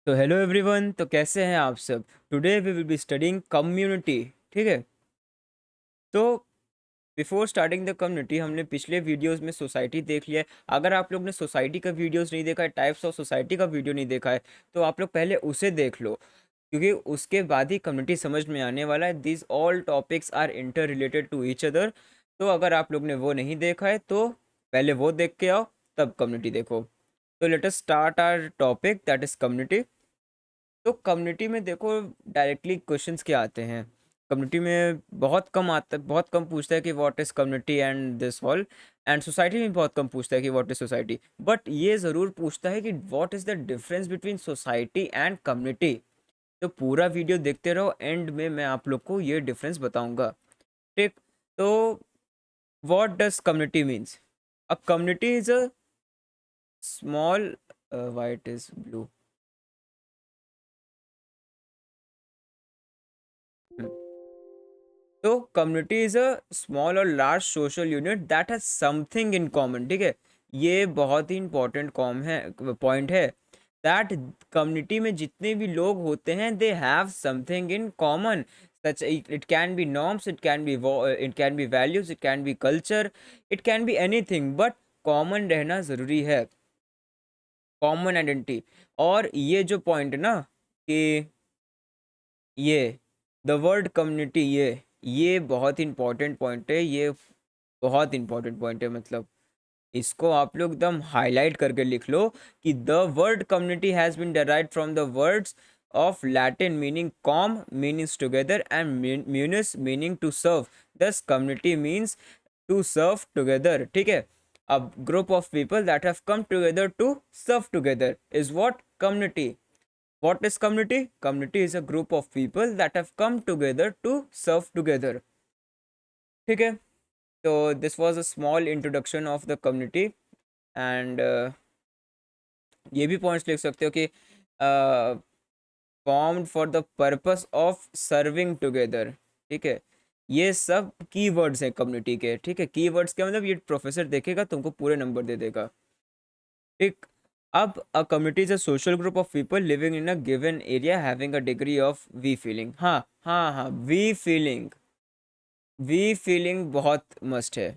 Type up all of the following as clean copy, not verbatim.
तो hello everyone, तो कैसे हैं आप सब। Today we will be studying community. ठीक है। तो बिफोर स्टार्टिंग द कम्युनिटी हमने पिछले वीडियोस में सोसाइटी देख लिया है। अगर आप लोग ने सोसाइटी का वीडियोस नहीं देखा है, टाइप्स ऑफ सोसाइटी का वीडियो नहीं देखा है, तो आप लोग पहले उसे देख लो, क्योंकि उसके बाद ही कम्युनिटी समझ में आने वाला है। This all topics are interrelated to each other. तो अगर आप लोग ने वो नहीं देखा है तो पहले वो देख के आओ, तब कम्युनिटी देखो। तो let us start our topic, that is community. तो कम्युनिटी में देखो, डायरेक्टली क्वेश्चंस क्या आते हैं। कम्युनिटी में बहुत कम आता है, बहुत कम पूछता है कि what is community and this all. And society में बहुत कम पूछता है कि व्हाट इज़ सोसाइटी, बट ये ज़रूर पूछता है कि what is the difference between society and community. तो पूरा वीडियो देखते रहो, एंड में मैं आप लोग को ये डिफरेंस बताऊंगा। ठीक। तो what does community means? A community is a small, white is blue. तो कम्युनिटी इज अ स्मॉल और large social unit that has something in common. ठीक है। ये बहुत ही इंपॉर्टेंट कॉम है, पॉइंट है। दैट कम्युनिटी में जितने भी लोग होते हैं, they have something in common. Such it can be norms, it can be values, it can be culture, it can be anything, but common रहना ज़रूरी है, कॉमन आइडेंटिटी। और ये जो पॉइंट ना, कि ये द वर्ड कम्युनिटी, ये बहुत इंपॉर्टेंट पॉइंट है। ये बहुत इंपॉर्टेंट पॉइंट है, मतलब इसको आप लोग एकदम हाईलाइट करके लिख लो कि the word community has been derived from the words of Latin meaning com meanings together and munis meaning to serve. Thus community means to serve together. ठीक है। अब group of people that have come together to serve together is what community. What is community? Community is a group of people that have come together to serve together. ठीक है। तो this was a small introduction of the community. And ये भी points लिख सकते हो कि formed for the purpose of serving together. ठीक है। ये सब कीवर्ड्स हैं कम्युनिटी के। ठीक है। कीवर्ड्स क्या मतलब, ये प्रोफेसर देखेगा तुमको पूरे नंबर दे देगा। ठीक। अब a community is a social group of people living in a given area having a degree of we feeling. हाँ हाँ हाँ, वी फीलिंग। वी फीलिंग बहुत मस्ट है।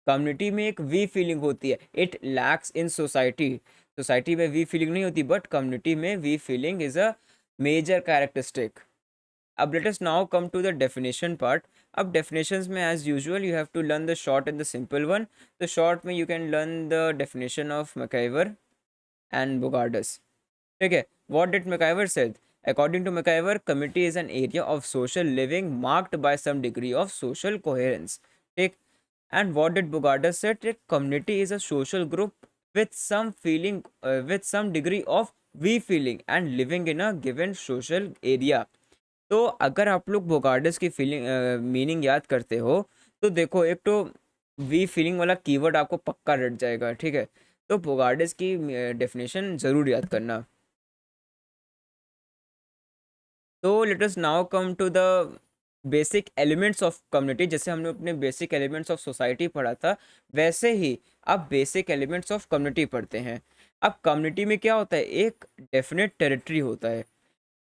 कम्युनिटी में एक वी फीलिंग होती है, it lacks in society. Society में वी फीलिंग नहीं होती, बट कम्युनिटी में we feeling is a major characteristic. अब let us now come to the definition part. अब डेफिनेशंस में as usual you have to learn the short and the simple one. तो short में you can learn the definition of MacIver and Bogardus. ठीक है। What did McIver said? According to McIver, community is an area of social living marked by some degree of social coherence. ठीक। And what did Bogardas said? That community is a social group with with some degree of we feeling and living in a given social area. तो अगर आप लोग Bogardus की feeling meaning याद करते हो, तो देखो, एक तो वी फीलिंग वाला कीवर्ड आपको पक्का रट जाएगा। ठीक है। तो बोगार्डस की डेफिनेशन ज़रूर याद करना। तो let us now come to the basic elements of community. जैसे हमने अपने बेसिक एलिमेंट्स ऑफ सोसाइटी पढ़ा था, वैसे ही अब बेसिक एलिमेंट्स ऑफ कम्युनिटी पढ़ते हैं। अब कम्युनिटी में क्या होता है, एक डेफिनेट टेरिटरी होता है।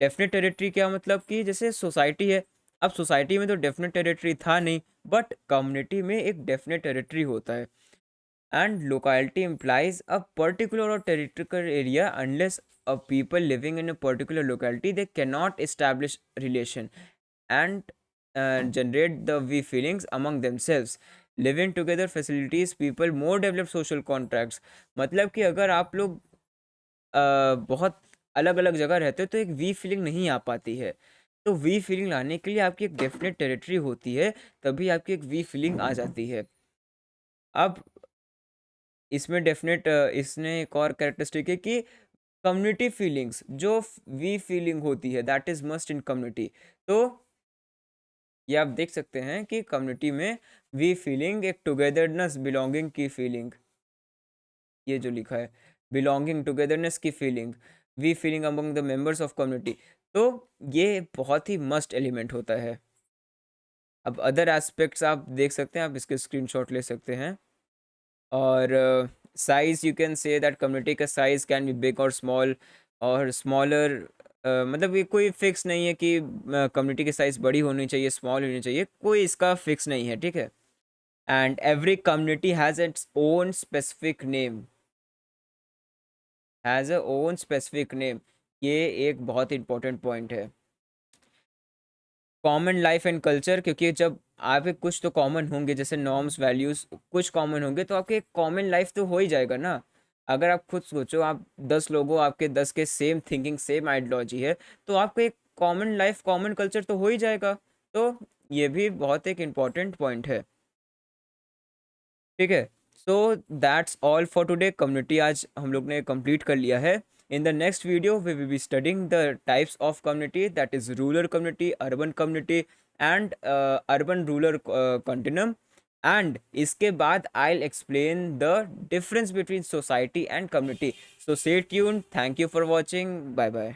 डेफिनेट टेरिटरी क्या मतलब, कि जैसे सोसाइटी है, अब सोसाइटी में तो डेफिनेट टेरिटरी था नहीं, बट कम्युनिटी में एक डेफिनेट टेरिटरी होता है। And locality implies a particular or territorial area. Unless a people living in a particular locality, they cannot establish relation and generate the we feelings among themselves. Living together facilities people more develop social contracts. मतलब कि अगर आप लोग बहुत अलग अलग जगह रहते हो, तो एक वी फीलिंग नहीं आ पाती है। तो वी फीलिंग लाने के लिए आपकी एक डेफिनेट टेरिटरी होती है, तभी आपकी एक वी फीलिंग आ जाती है। अब इसमें डेफिनेट इसने एक और कैरेक्टरिस्टिक है कि कम्युनिटी फीलिंग्स, जो वी फीलिंग होती है, that is must in community. तो ये आप देख सकते हैं कि कम्युनिटी में वी फीलिंग एक टुगेदरनेस, बिलोंगिंग की फीलिंग, ये जो लिखा है, बिलोंगिंग, टुगेदरनेस की feeling, we feeling among the members of community. तो ये बहुत ही मस्ट एलिमेंट होता है। अब अदर एस्पेक्ट्स आप देख सकते हैं, आप इसके स्क्रीनशॉट ले सकते हैं। और size, you can say that community का साइज कैन बी बिग और स्मॉल। और स्मॉलर, मतलब ये कोई फिक्स नहीं है कि कम्युनिटी की साइज बड़ी होनी चाहिए, स्मॉल होनी चाहिए, कोई इसका फिक्स नहीं है, ठीक है। And every community has its own specific name, has a own specific name. ये एक बहुत इंपॉर्टेंट पॉइंट है। कॉमन लाइफ एंड कल्चर, क्योंकि जब आपके कुछ तो कॉमन होंगे, जैसे नॉर्म्स वैल्यूज कुछ कॉमन होंगे, तो आपके कॉमन लाइफ तो हो ही जाएगा ना। अगर आप खुद सोचो, आप 10 लोगों, आपके 10 के सेम थिंकिंग सेम आइडियोलॉजी है, तो आपको एक कॉमन लाइफ कॉमन कल्चर तो हो ही जाएगा। तो ये भी बहुत एक इम्पॉर्टेंट पॉइंट है, ठीक है। So that's all for today. Community आज हम लोग ने कंप्लीट कर लिया है। In the next video we will be studying the types of community, that is rural community, urban community and urban rural continuum. And इसके बाद I will explain the difference between society and community. So stay tuned, thank you for watching, bye bye.